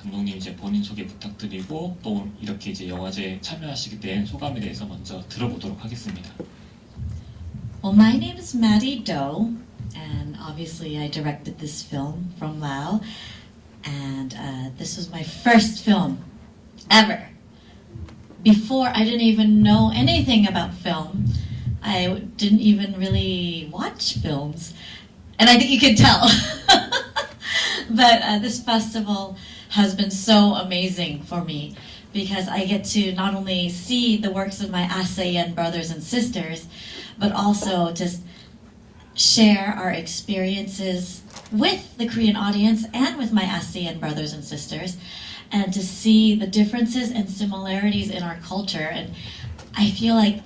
감독님 이제 본인 소개 부탁드리고 또 이렇게 이제 영화제에 참여하시게 된 소감에 대해서 먼저 들어보도록 하겠습니다. Well, my name is Mattie Do, and obviously I directed this film from Lao, and this was my first film ever. Before, I didn't even know anything about film. I didn't even really watch films, and I think you can tell. But this festival has been so amazing for me because I get to not only see the works of my ASEAN brothers and sisters, but also just share our experiences with the Korean audience and with my ASEAN brothers and sisters, and to see the differences and similarities in our culture. And I feel like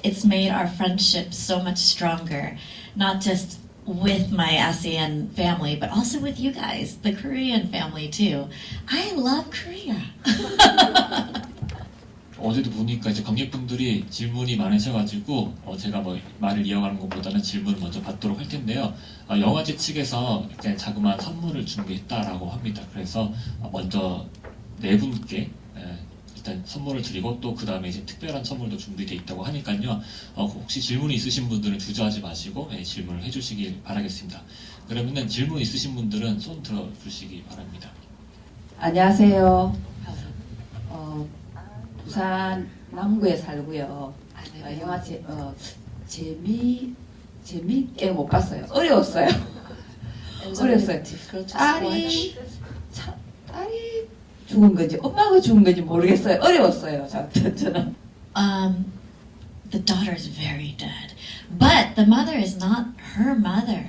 it's made our friendship so much stronger, not just with my ASEAN family, but also with you guys, the Korean family too. I love Korea. 어제도 보니까 이제 관객분들이 질문이 많으셔가지고 제가 뭐 말을 이어가는 것보다는 질문을 먼저 받도록 할 텐데요. 영화제 측에서 이렇게 자그마한 선물을 준비했다라고 합니다. 그래서 먼저 네 분께 일단 선물을 드리고 또 그 다음에 이제 특별한 선물도 준비되어 있다고 하니까요. 혹시 질문이 있으신 분들은 주저하지 마시고 질문을 해주시길 바라겠습니다. 그러면은 질문 있으신 분들은 손 들어주시기 바랍니다. 안녕하세요. 부산 남구에 살고요. 영화 재미있게 못 봤어요. 어려웠어요. 어려웠어요. 딸이 죽은 건지 엄마가 죽은 건지 모르겠어요. 어려웠어요. 저는. The daughter is very dead, but the mother is not her mother.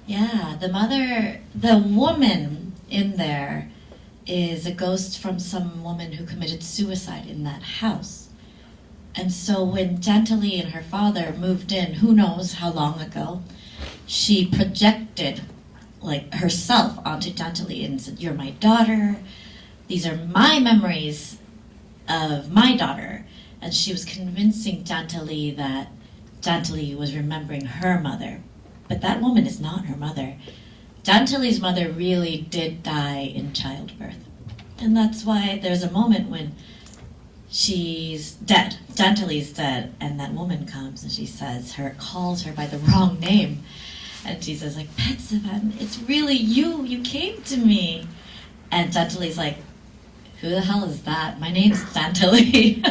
Yeah, the woman in there is a ghost from some woman who committed suicide in that house. And so when Chanthaly and her father moved in, who knows how long ago, she projected like herself onto Chanthaly and said, "You're my daughter. These are my memories of my daughter." And she was convincing Chanthaly that Chanthaly was remembering her mother. But that woman is not her mother. Chanthaly's mother really did die in childbirth. And that's why there's a moment when she's dead. Chanthaly's dead, and that woman comes and she calls her by the wrong name. And she says, like, "Petsavan, it's really you. You came to me." And Chanthaly's like, "Who the hell is that? My name's Chanthaly."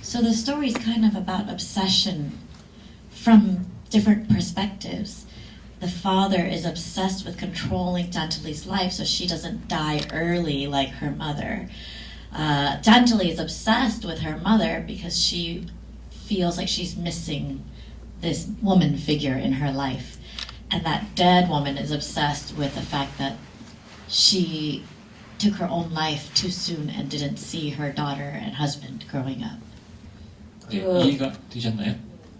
So the story is kind of about obsession from different perspectives. The father is obsessed with controlling Chanthaly's life so she doesn't die early like her mother. Chanthaly is obsessed with her mother because she feels like she's missing this woman figure in her life. And that dead woman is obsessed with the fact that she took her own life too soon and didn't see her daughter and husband growing up. 네, 이해가 되셨나요?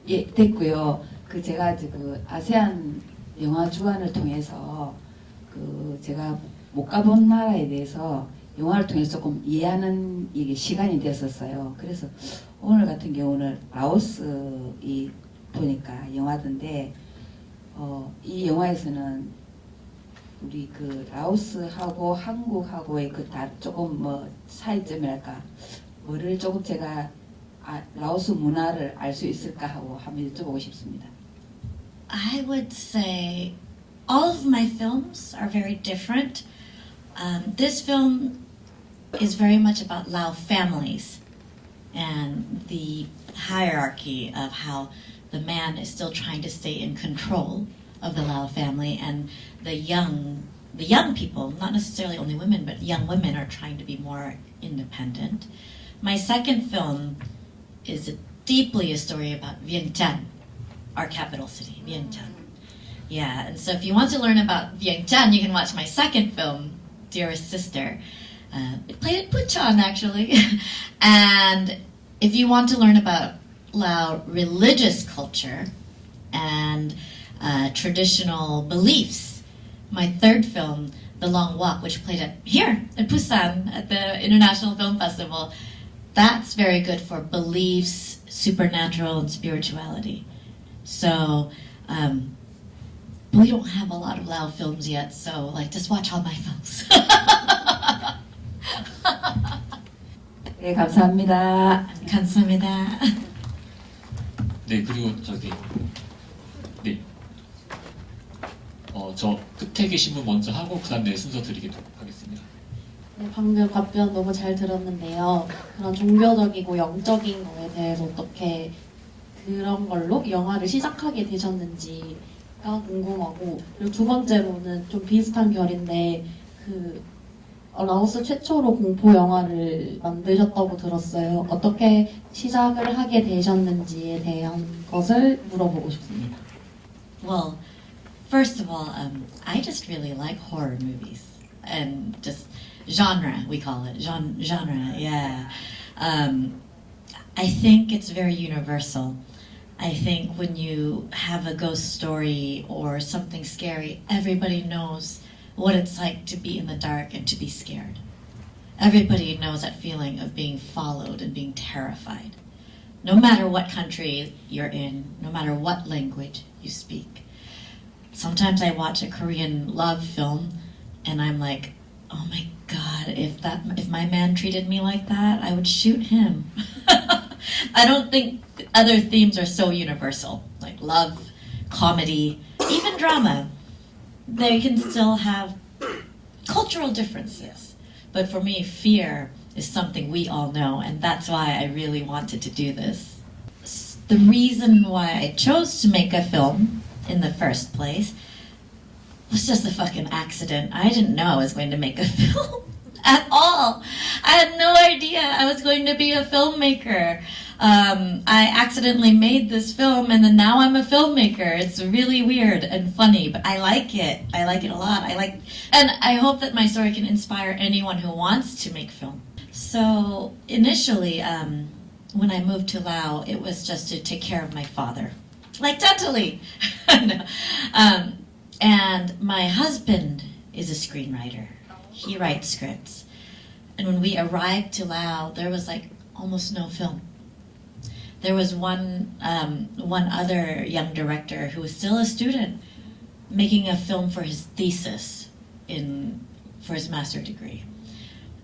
예, 됐고요. 제가 아세안 영화주간을 통해서 제가 못 가본 나라에 대해서 영화를 통해서 조금 이해하는 이게 시간이 됐었어요. 그래서 오늘 같은 경우는 라오스 보니까 영화던데 이 영화에서는 우리 라오스하고 한국하고의 조금 차이점이랄까 뭐를 조금 제가 라오스 문화를 알 수 있을까 하고 한번 여쭤보고 싶습니다. I would say all of my films are very different. This film is very much about Lao families and the hierarchy of how the man is still trying to stay in control of the Lao family, and the young people, not necessarily only women, but young women are trying to be more independent. My second film is deeply a story about Vientiane, our capital city, Vientiane. Yeah, and so if you want to learn about Vientiane, you can watch my second film, Dearest Sister. It played at Puchon, actually. And if you want to learn about Lao religious culture and traditional beliefs, my third film, The Long Walk, which played here in Busan at the International Film Festival, that's very good for beliefs, supernatural, and spirituality. So we don't have a lot of Lao films yet, so just watch all my films. 네, 감사합니다. 감사합니다. 네, 그리고 네. 저 끝에 계신 분 먼저 하고 그 다음 네 순서 드리도록 하겠습니다. 네, 방금 답변 너무 잘 들었는데요. 그런 종교적이고 영적인 거에 대해서 어떻게 그런 걸로 영화를 시작하게 되셨는지가 궁금하고, 그리고 두 번째로는 좀 비슷한 결인데 라오스 최초로 공포 영화를 만드셨다고 들었어요. 어떻게 시작을 하게 되셨는지에 대한 것을 물어보고 싶습니다. Well, first of all, I just really like horror movies and just genre, we call it genre. Yeah, I think it's very universal. I think when you have a ghost story or something scary, everybody knows what it's like to be in the dark and to be scared. Everybody knows that feeling of being followed and being terrified. No matter what country you're in, no matter what language you speak. Sometimes I watch a Korean love film and I'm like, oh my God, if my man treated me like that, I would shoot him. I don't think other themes are so universal, like love, comedy, even drama. They can still have cultural differences. But for me, fear is something we all know, and that's why I really wanted to do this. The reason why I chose to make a film in the first place was just a fucking accident. I didn't know I was going to make a film at all. I had no idea I was going to be a filmmaker. I accidentally made this film and then now I'm a filmmaker. It's really weird and funny, but I like it. I like it a lot. And I hope that my story can inspire anyone who wants to make film. So initially, when I moved to Laos, it was just to take care of my father. Like Chanthaly. No. And my husband is a screenwriter. He writes scripts. And when we arrived to Laos, there was like almost no film. There was one other young director who was still a student making a film for his thesis for his master's degree.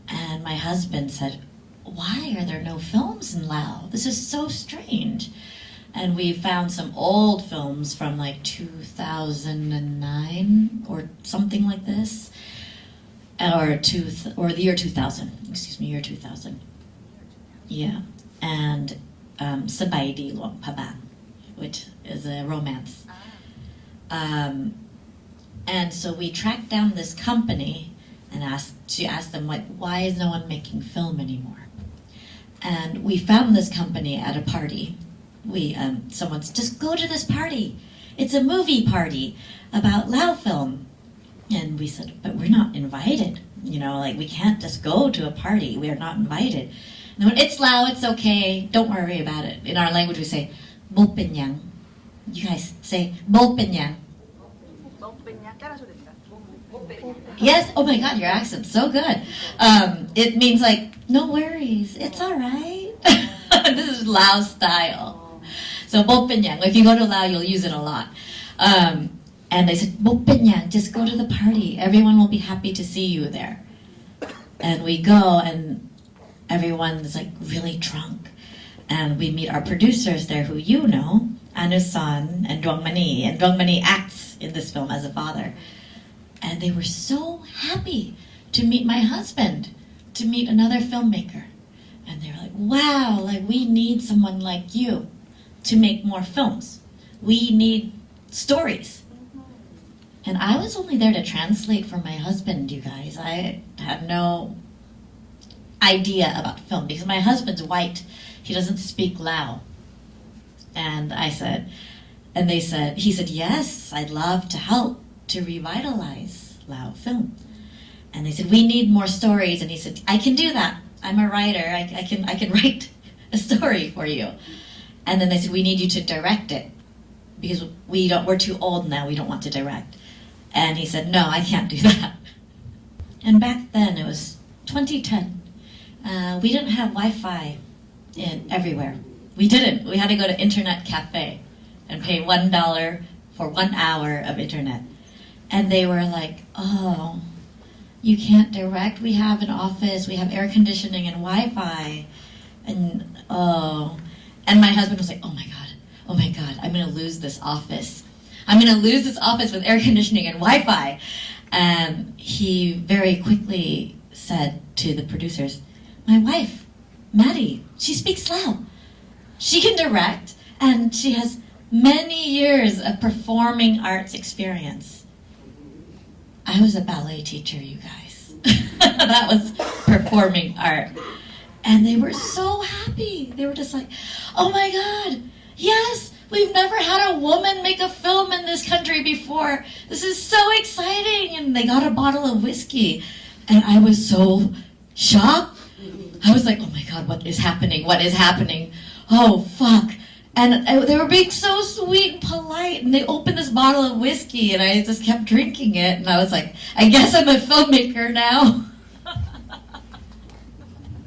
And my husband said, why are there no films in Laos? This is so strange. And we found some old films from like 2009 or something like this. Or the year 2000, excuse me, year 2000. Yeah. And Sabaidi Luang Pabang, which is a romance. And so we tracked down this company and asked them, like, why is no one making film anymore? And we found this company at a party. Someone said, just go to this party. It's a movie party about Lao film. And we said, but we're not invited. We can't just go to a party. We are not invited. And they went, it's Lao, it's okay. Don't worry about it. In our language, we say, Bo Pinyang. You guys say, Bo Pinyang. Yes, oh my God, your accent's so good. It means like, no worries, it's all right. This is Lao style. So, Bo Pinyang, if you go to Lao, you'll use it a lot. And they said, Bo Pinyang, just go to the party. Everyone will be happy to see you there. And we go, and everyone's like really drunk. And we meet our producers there who you know, Anusan and Dwangmani. And Dwangmani acts in this film as a father. And they were so happy to meet my husband, to meet another filmmaker. And they were like, wow, like we need someone like you to make more films. We need stories. And I was only there to translate for my husband, you guys. I had no idea about film because my husband's white. He doesn't speak Lao. And he said, yes, I'd love to help to revitalize Lao film. And they said, we need more stories. And he said, I can do that. I'm a writer. I can write a story for you. And then they said, we need you to direct it because we're too old now. We don't want to direct. And he said, no, I can't do that. And back then, it was 2010. We didn't have Wi-Fi everywhere. We didn't. We had to go to internet cafe and pay $1 for 1 hour of internet. And they were like, oh, You can't direct. We have an office. We have air conditioning and Wi-Fi. And and my husband was like, oh my God, I'm going to lose this office. I'm going to lose this office with air conditioning and Wi-Fi. And he very quickly said to the producers, my wife, Mattie, she speaks loud. She can direct, and she has many years of performing arts experience. I was a ballet teacher, you guys. That was performing art. And they were so happy. They were just like, oh my God, yes, we've never had a woman make a film in this country before. This is so exciting. And they got a bottle of whiskey. And I was so shocked. I was like, oh my God, what is happening? What is happening? Oh, fuck. And they were being so sweet and polite. And they opened this bottle of whiskey, and I just kept drinking it. And I was like, I guess I'm a filmmaker now.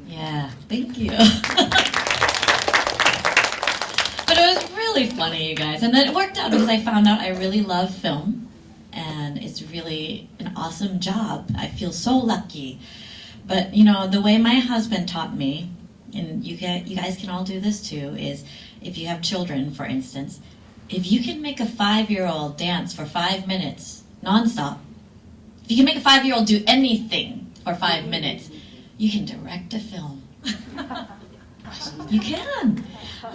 Yeah, thank you. But it was really funny, you guys. And then it worked out because I found out I really love film. And it's really an awesome job. I feel so lucky. But, you know, the way my husband taught me, and you guys can all do this too, is if you have children, for instance, if you can make a 5-year-old dance for 5 minutes, nonstop, if you can make a 5-year-old do anything for 5 minutes, you can direct a film. You can.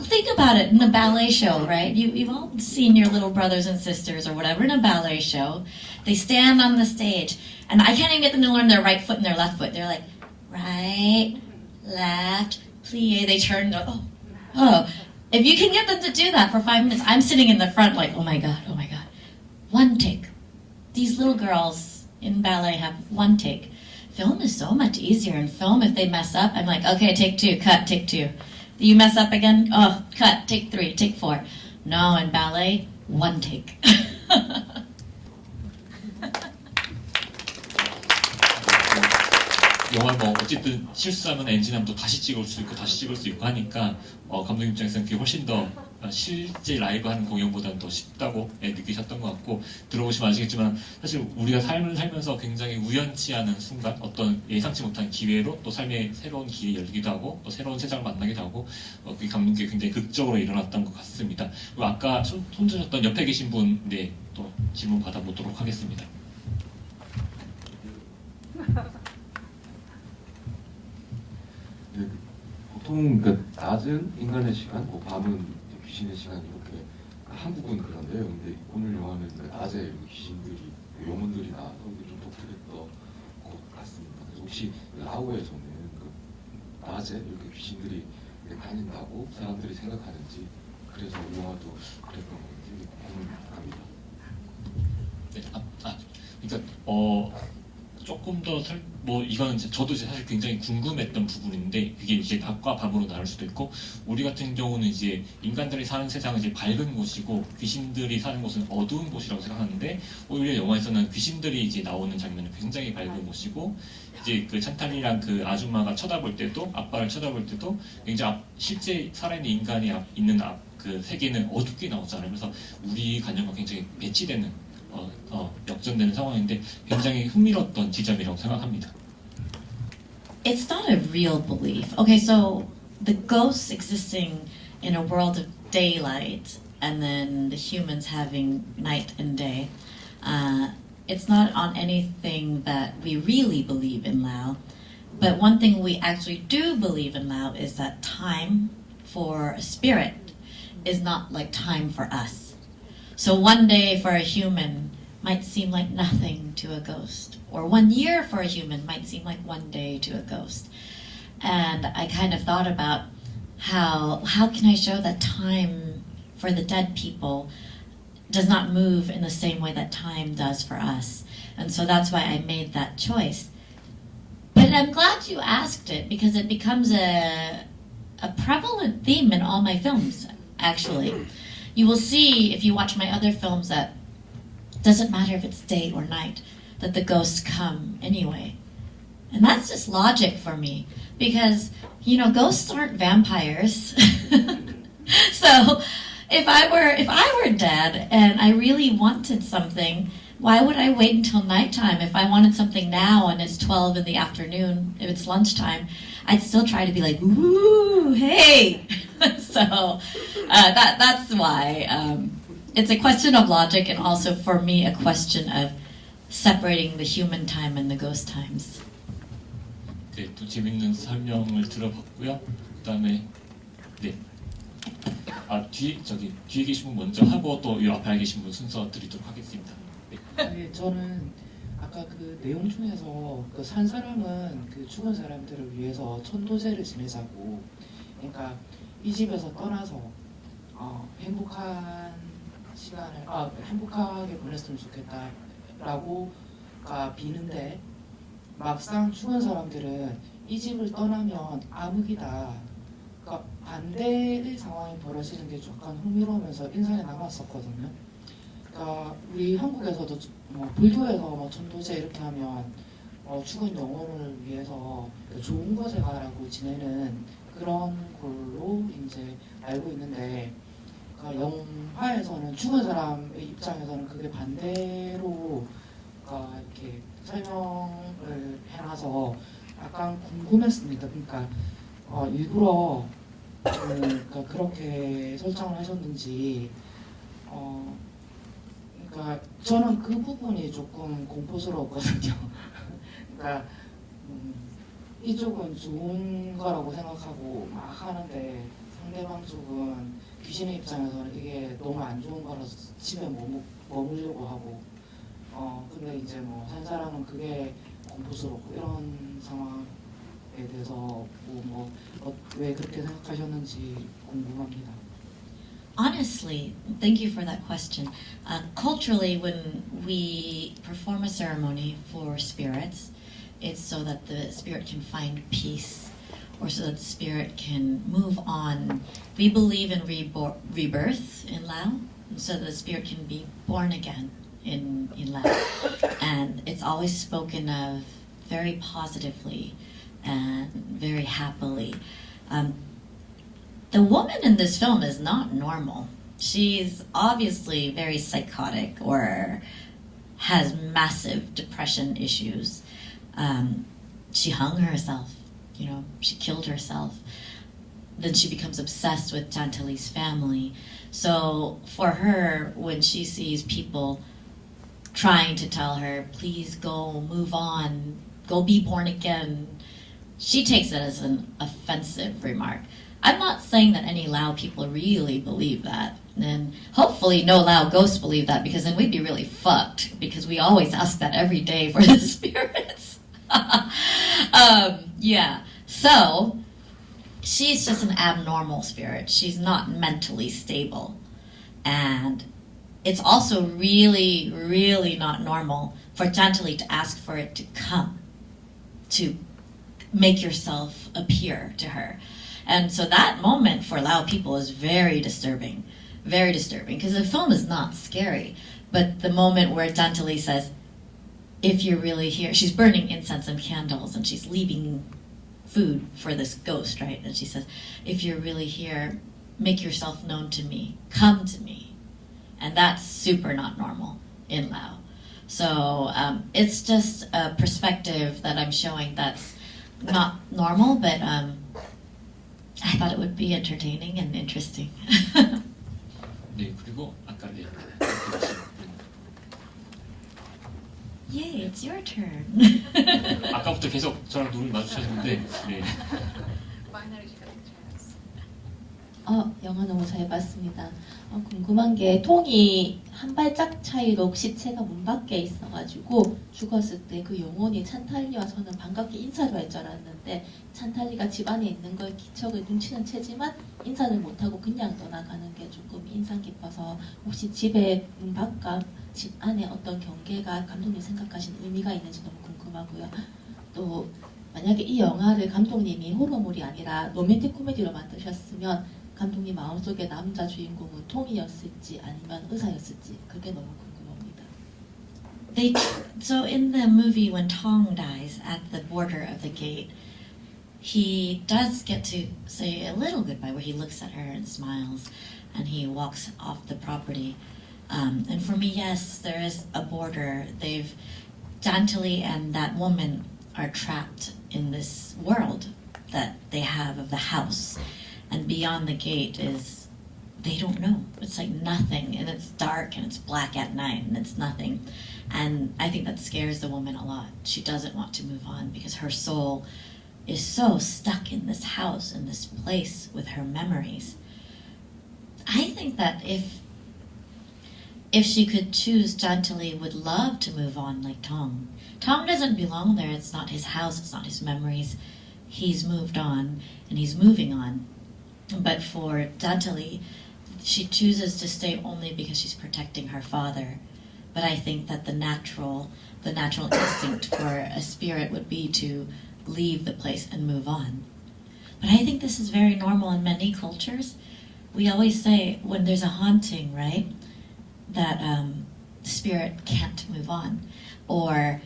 Think about it in a ballet show, right? You've all seen your little brothers and sisters or whatever in a ballet show. They stand on the stage, and I can't even get them to learn their right foot and their left foot. They're like, right, left, plie. They turn, oh. If you can get them to do that for 5 minutes, I'm sitting in the front like, oh my God. One take. These little girls in ballet have one take. Film is so much easier. In film, if they mess up, I'm like, okay, take 2, cut, take 2. You mess up again? Oh, cut, take 3, take 4. No, in ballet, one take. 영화 뭐 어쨌든 실수하면 엔진하면 또 다시 찍을 수 있고 하니까 감독님 입장에서는 그게 훨씬 더 실제 라이브 하는 공연보다는 더 쉽다고 느끼셨던 것 같고, 들어보시면 아시겠지만 사실 우리가 삶을 살면서 굉장히 우연치 않은 순간, 어떤 예상치 못한 기회로 또 삶의 새로운 길이 열리기도 하고 또 새로운 세상을 만나기도 하고, 그게 감독님께 굉장히 극적으로 일어났던 것 같습니다. 그리고 아까 손 드셨던 옆에 계신 분, 네, 또 질문 받아보도록 하겠습니다. 보통 그 낮은 인간의 시간, 밤은 귀신의 시간, 이렇게 한국은 그런데요. 근데 오늘 영화는 낮에 귀신들이, 영혼들이 나와서 좀 독특했던 것 같습니다. 그래서 혹시 라오에서는 낮에 이렇게 귀신들이 다닌다고 사람들이 생각하는지, 그래서 영화도 그랬던 건지 궁금합니다. 네, 그러니까 조금 더 이거는 저도 사실 굉장히 궁금했던 부분인데, 그게 이제 낮과 밤으로 나눌 수도 있고, 우리 같은 경우는 이제 인간들이 사는 세상은 이제 밝은 곳이고 귀신들이 사는 곳은 어두운 곳이라고 생각하는데, 오히려 영화에서는 귀신들이 이제 나오는 장면은 굉장히 밝은 곳이고, 이제 그 찬탈리랑 그 아줌마가 쳐다볼 때도, 아빠를 쳐다볼 때도 굉장히 실제 살아있는 인간이 있는 그 세계는 어둡게 나오잖아요. 그래서 우리 관념과 굉장히 배치되는 역전되는 상황인데 굉장히 흥미로웠던 지점이라고 생각합니다. It's not a real belief. Okay, so the ghosts existing in a world of daylight and then the humans having night and day, it's not on anything that we really believe in Lao. But one thing we actually do believe in Lao is that time for a spirit is not like time for us. So one day for a human might seem like nothing to a ghost, or 1 year for a human might seem like 1 day to a ghost. And I kind of thought about how can I show that time for the dead people does not move in the same way that time does for us. And so that's why I made that choice. But I'm glad you asked it, because it becomes a prevalent theme in all my films, actually. You will see, if you watch my other films, that doesn't matter if it's day or night, that the ghosts come anyway. And that's just logic for me, because, ghosts aren't vampires. So if I were dead and I really wanted something, Why would I wait until nighttime? If I wanted something now and it's 12 in the afternoon, if it's lunchtime, I'd still try to be like, ooh, hey. So that's why. It's a question of logic and also for me a question of separating the human time and the ghost times. 네, 또 재밌는 설명을 들어봤고요. 그다음에 네. 뒤에 계신 분 먼저 하고 또 이 앞에 계신 분 순서 드리도록 하겠습니다. 네. 네, 저는 아까 그 내용 중에서 그 산 사람은 그 죽은 사람들을 위해서 천도제를 지내자고, 그러니까 이 집에서 떠나서 행복한 시간을 행복하게 보냈으면 좋겠다라고가 비는데, 막상 죽은 사람들은 이 집을 떠나면 암흑이다, 그러니까 반대의 상황이 벌어지는 게 약간 흥미로우면서 인상에 남았었거든요. 그러니까 우리 한국에서도 불교에서 천도제 이렇게 하면 죽은 영혼을 위해서 좋은 곳에 가라고 지내는 그런 걸로 이제 알고 있는데, 그러니까 영화에서는 죽은 사람의 입장에서는 그게 반대로 이렇게 설명을 해놔서 약간 궁금했습니다. 그러니까 일부러 그러니까 그렇게 설정을 하셨는지, 그러니까 저는 그 부분이 조금 공포스러웠거든요. 그러니까 이쪽은 좋은 거라고 생각하고 막 하는데 상대방 쪽은 귀신의 입장에서는 이게 너무 안 좋은 거라서 집에 머물려고 하고, 근데 이제 산 사람은 그게 공포스럽고 이런 상황에 대해서 왜 그렇게 생각하셨는지 궁금합니다. Honestly, thank you for that question. Culturally, when we perform a ceremony for spirits, it's so that the spirit can find peace or so that the spirit can move on. We believe in rebirth in Lao, so that the spirit can be born again in Lao. And it's always spoken of very positively and very happily. The woman in this film is not normal. She's obviously very psychotic or has massive depression issues. She hung herself, she killed herself. Then she becomes obsessed with Chanthaly's family. So for her, when she sees people trying to tell her, please go, move on, go be born again, she takes it as an offensive remark. I'm not saying that any Lao people really believe that. And hopefully no Lao ghosts believe that, because then we'd be really fucked, because we always ask that every day for the spirits. Yeah. So she's just an abnormal spirit. She's not mentally stable. And it's also really, really not normal for Chanthaly to ask for it to come, to make yourself appear to her. And so that moment for Lao people is very disturbing, because the film is not scary. But the moment where Chanthaly says, if you're really here, she's burning incense and candles and she's leaving food for this ghost, right? And she says, if you're really here, make yourself known to me, come to me. And that's super not normal in Lao. So it's just a perspective that I'm showing that's not normal, but I thought it would be entertaining and interesting. 네, 그리고 아까 네. Yay, it's your turn. 아까부터 계속 저랑 눈을 마주쳤는데, 네. 영화 너무 잘 봤습니다. 궁금한 게 통이 한 발짝 차이로 시체가 문 밖에 있어가지고 죽었을 때 그 영혼이 찬탈리와 저는 반갑게 인사를 할 줄 알았는데, 찬탈리가 집 안에 있는 걸 기척을 눈치는 채지만 인사를 못하고 그냥 떠나가는 게 조금 인상 깊어서, 혹시 집에 문 밖과 집 안에 어떤 경계가 감독님 생각하신 의미가 있는지 너무 궁금하고요. 또 만약에 이 영화를 감독님이 호러물이 아니라 로맨틱 코미디로 만드셨으면 감독님 마음속에 남자 주인공은 통이었을지 아니면 의사였을지, 그게 너무 궁금합니다. So in the movie, when Tong dies at the border of the gate, he does get to say a little goodbye where he looks at her and smiles and he walks off the property. And for me, yes, there is a border. Chanthaly and that woman are trapped in this world that they have of the house. And beyond the gate is, they don't know. It's like nothing, and it's dark, and it's black at night, and it's nothing. And I think that scares the woman a lot. She doesn't want to move on because her soul is so stuck in this house, in this place with her memories. I think that if she could choose, Chanthaly would love to move on like Tong. Tong doesn't belong there. It's not his house. It's not his memories. He's moved on, and he's moving on. But for Chanthaly, she chooses to stay only because she's protecting her father. But I think that the natural instinct for a spirit would be to leave the place and move on. But I think this is very normal in many cultures. We always say when there's a haunting, right, that the spirit can't move on. Or,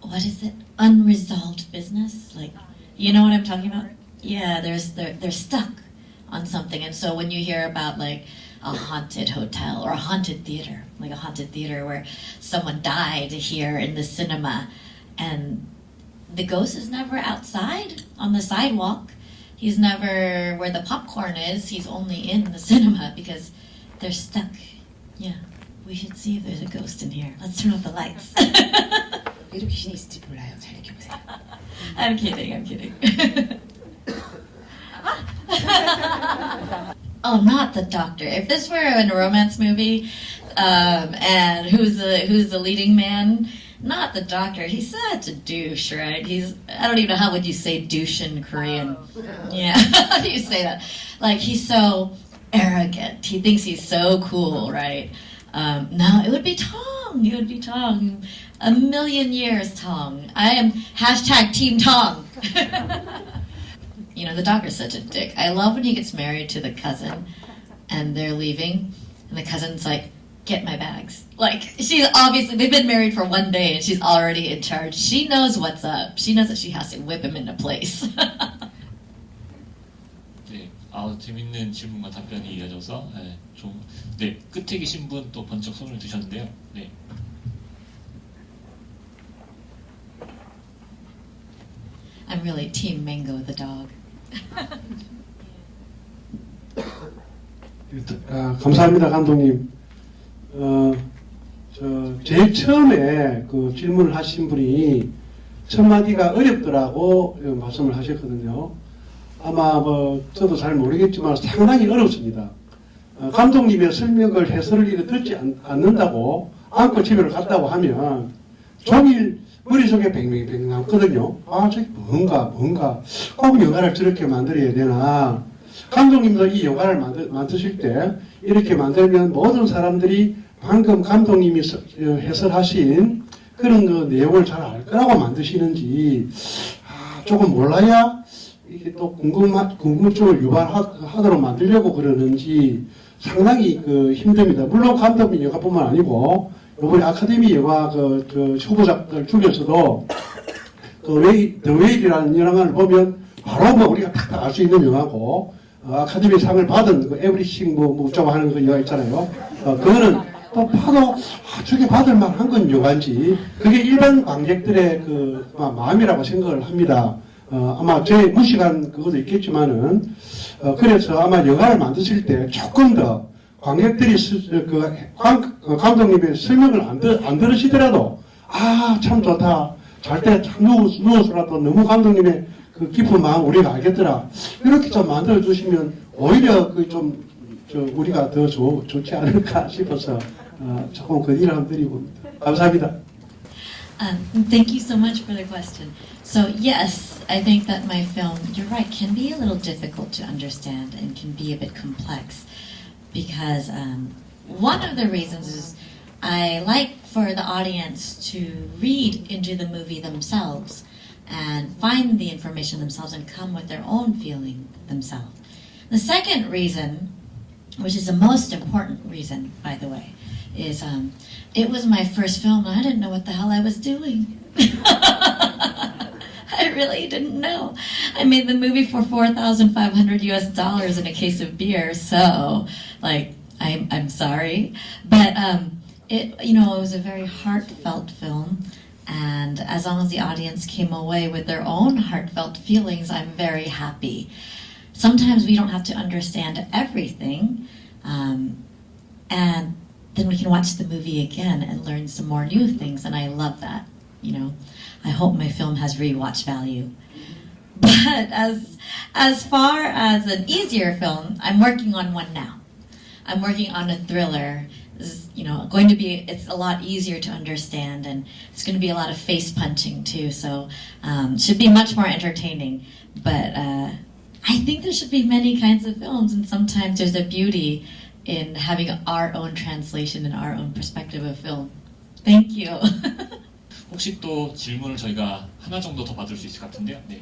what is it? Unresolved business? Like, you know what I'm talking about? Yeah, they're stuck on something. And so when you hear about like a haunted hotel or a haunted theater, like a haunted theater where someone died here in the cinema and the ghost is never outside on the sidewalk. He's never where the popcorn is. He's only in the cinema because they're stuck. Yeah, we should see if there's a ghost in here. Let's turn off the lights. 여기도 귀신이 있을지 몰라요. 잘 느껴보세요. I'm kidding. Oh, not the doctor. If this were a romance movie, and who's the leading man? Not the doctor. He's such a douche, right? I don't even know how would you say douche in Korean. Yeah, how do you say that? Like, he's so arrogant. He thinks he's so cool, right? No, it would be Tong. It would be Tong. A million years, Tong. I am #Team Tong. You know, the doctor's such a dick. I love when he gets married to the cousin and they're leaving and the cousin's like, get my bags. Like, they've been married for one day and she's already in charge. She knows what's up. She knows that she has to whip him into place. 네, 재밌는 질문과 답변이 이어져서 네, 끝에 계신 분 또 번쩍 손을 드셨는데요. 네. I'm really Team Mango the dog. 감사합니다, 감독님. 제일 처음에 그 질문을 하신 분이 첫 마디가 어렵더라고 말씀을 하셨거든요. 아마 저도 잘 모르겠지만 상당히 어렵습니다. 감독님의 설명을 해설을 이렇게 듣지 않는다고 안고 집에 갔다고 하면 종일 머릿속에 뱅뱅뱅 남거든요. 저게 뭔가 꼭 영화를 저렇게 만들어야 되나. 감독님도 이 영화를 만드실 때 이렇게 만들면 모든 사람들이 방금 감독님이 해설하신 그런 그 내용을 잘 알 거라고 만드시는지 조금 몰라야 이게 또 궁금증을 유발하도록 만들려고 그러는지 상당히 힘듭니다. 물론 감독님 영화뿐만 아니고 이번에 아카데미 영화 후보작들 중에서도 더 웨일이라는 영화를 보면 바로 우리가 딱 알 수 있는 영화고 아카데미 상을 받은 에브리싱 어쩌고 하는 그 영화 있잖아요. 그거는 또 봐도 저게 받을 만한 건 영화인지 그게 일반 관객들의 마음이라고 생각을 합니다. 아마 제 무식한 그것도 있겠지만은 그래서 아마 영화를 만드실 때 조금 더 관객들이 감독님의 설명을 안 들으시더라도 참 좋다. 잘 때 누워서라도 너무 감독님의 그 깊은 마음 우리가 알겠더라. 이렇게 좀 만들어 주시면 오히려 우리가 더 좋지 않을까 싶어서 조금 건의를 한번 드리고 감사합니다. Thank you so much for the question. So yes, I think that my film, you're right, can be a little difficult to understand and can be a bit complex because one of the reasons is I like for the audience to read into the movie themselves and find the information themselves and come with their own feeling themselves. The second reason, which is the most important reason, by the way, is it was my first film and I didn't know what the hell I was doing. I really didn't know. I made the movie for $4,500 US and a case of beer, so I'm sorry, but it was a very heartfelt film, and as long as the audience came away with their own heartfelt feelings, I'm very happy. Sometimes we don't have to understand everything, and then we can watch the movie again and learn some more new things, and I love that. I hope my film has rewatch value. But as far as an easier film, I'm working on one now. I'm working on a thriller. This is, it's a lot easier to understand, and it's going to be a lot of face punching too. So should be much more entertaining. But I think there should be many kinds of films, and sometimes there's a beauty in having our own translation and our own perspective of film. Thank you. 혹시 또 질문을 저희가 하나 정도 더 받을 수 있을 것 같은데요. 네.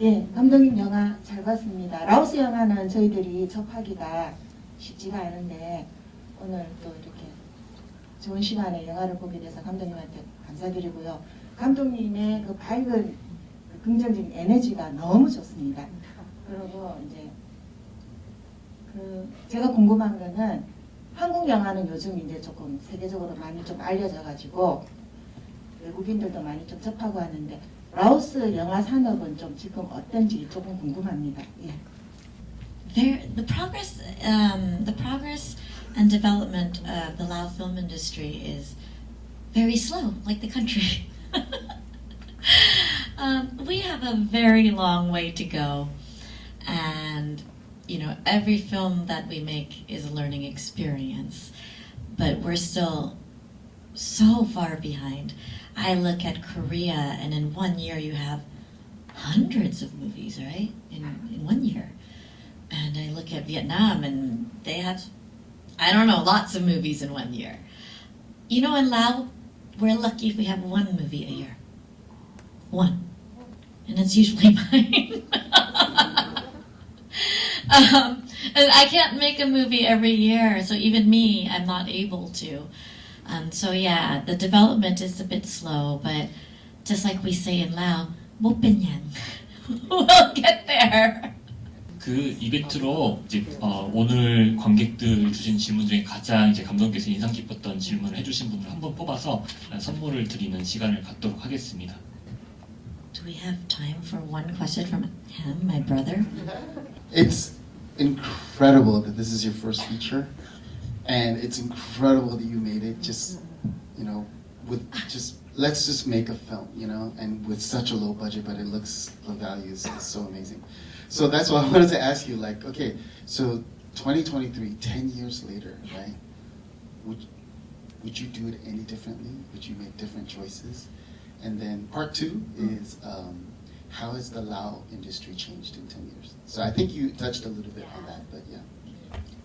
예, 감독님 영화 잘 봤습니다. 라오스 영화는 저희들이 접하기가 쉽지가 않은데 오늘 또 이렇게 좋은 시간에 영화를 보게 돼서 감독님한테 감사드리고요. 감독님의 그 밝은 그 긍정적인 에너지가 너무 좋습니다. 그리고 이제 제가 궁금한 거는 한국 영화는 요즘 이제 조금 세계적으로 많이 좀 알려져 가지고 외국인들도 많이 좀 접하고 하는데 라오스 영화 산업은 좀 지금 어떤지 조금 궁금합니다. 예. The progress and development of the Lao film industry is very slow, like the country. We have a very long way to go, and every film that we make is a learning experience, but we're still so far behind. I look at Korea, and in 1 year you have hundreds of movies, right? In 1 year. And I look at Vietnam, and they have, lots of movies in 1 year. In Laos, we're lucky if we have one movie a year. One. And it's usually mine. And I can't make a movie every year, so even me, I'm not able to. So yeah, the development is a bit slow, but just like we say in Lao, 못 빈양. We'll get there. 그 이벤트로 이제 오늘 관객들 주신 질문 중에 가장 이제 감독님께서 인상 깊었던 질문을 해주신 분을 한 번 뽑아서 선물을 드리는 시간을 갖도록 하겠습니다. Do we have time for one question from him, my brother? It's incredible that this is your first feature, and it's incredible that you made it just, let's just make a film, and with such a low budget, but it looks, the value is so amazing. So that's why I wanted to ask you, okay, so 2023, 10 years later, right? Would you do it any differently? Would you make different choices? And then part 2 is, how has the Lao industry changed in 10 years? So I think you touched a little bit on that, but yeah.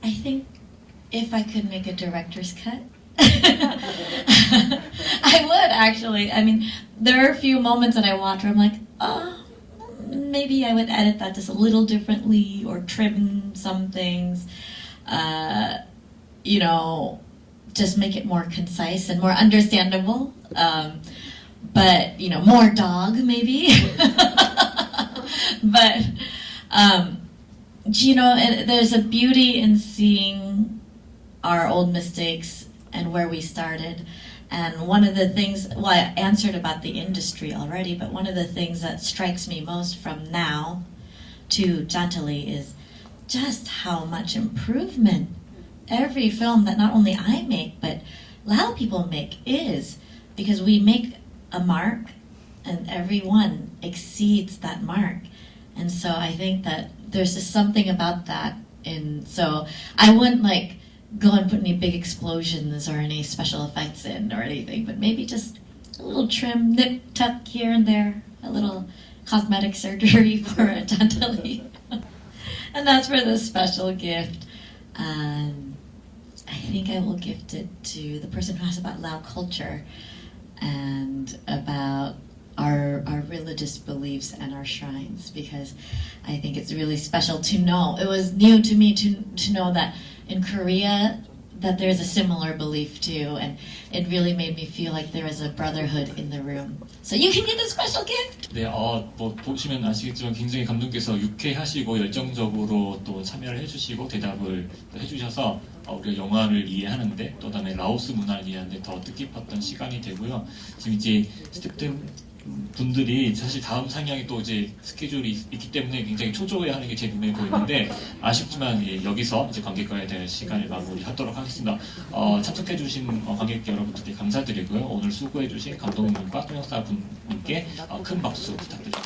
I think if I could make a director's cut, I would actually. I mean, there are a few moments that I watch where I'm like, maybe I would edit that just a little differently or trim some things, just make it more concise and more understandable. But, more dog maybe. But, there's a beauty in seeing our old mistakes and where we started. And one of the things, I answered about the industry already, but one of the things that strikes me most from now to Chanthaly is just how much improvement every film that not only I make, but Lao people make is. Because we make a mark, and everyone exceeds that mark. And so I think that there's just something about that. So I wouldn't go and put any big explosions or any special effects in or anything, but maybe just a little trim, nip, tuck here and there, a little cosmetic surgery for a Chanthaly. And that's for the special gift. I think I will gift it to the person who asked about Lao culture and about our religious beliefs and our shrines, because I think it's really special to know. It was new to me to know that in Korea, that there's a similar belief too, and it really made me feel like there is a brotherhood in the room. So you can get a special gift. 네, 뭐 보시면 아시겠지만 굉장히 감독께서 유쾌하시고 열정적으로 또 참여를 해주시고 대답을 또 해주셔서 우리가 영화를 이해하는데 또 다음에 라오스 문화를 이해하는데 더 뜻깊었던 시간이 되고요. 지금 이제 스태프들 분들이 사실 다음 상영이 또 이제 스케줄이 있기 때문에 굉장히 초조해하는 게 제 눈에 보이는데 아쉽지만 예, 여기서 이제 관객과에 대한 시간을 마무리하도록 하겠습니다. 참석해주신 관객 여러분들께 감사드리고요. 오늘 수고해주신 감독님과 통역사 분께 큰 박수 부탁드립니다.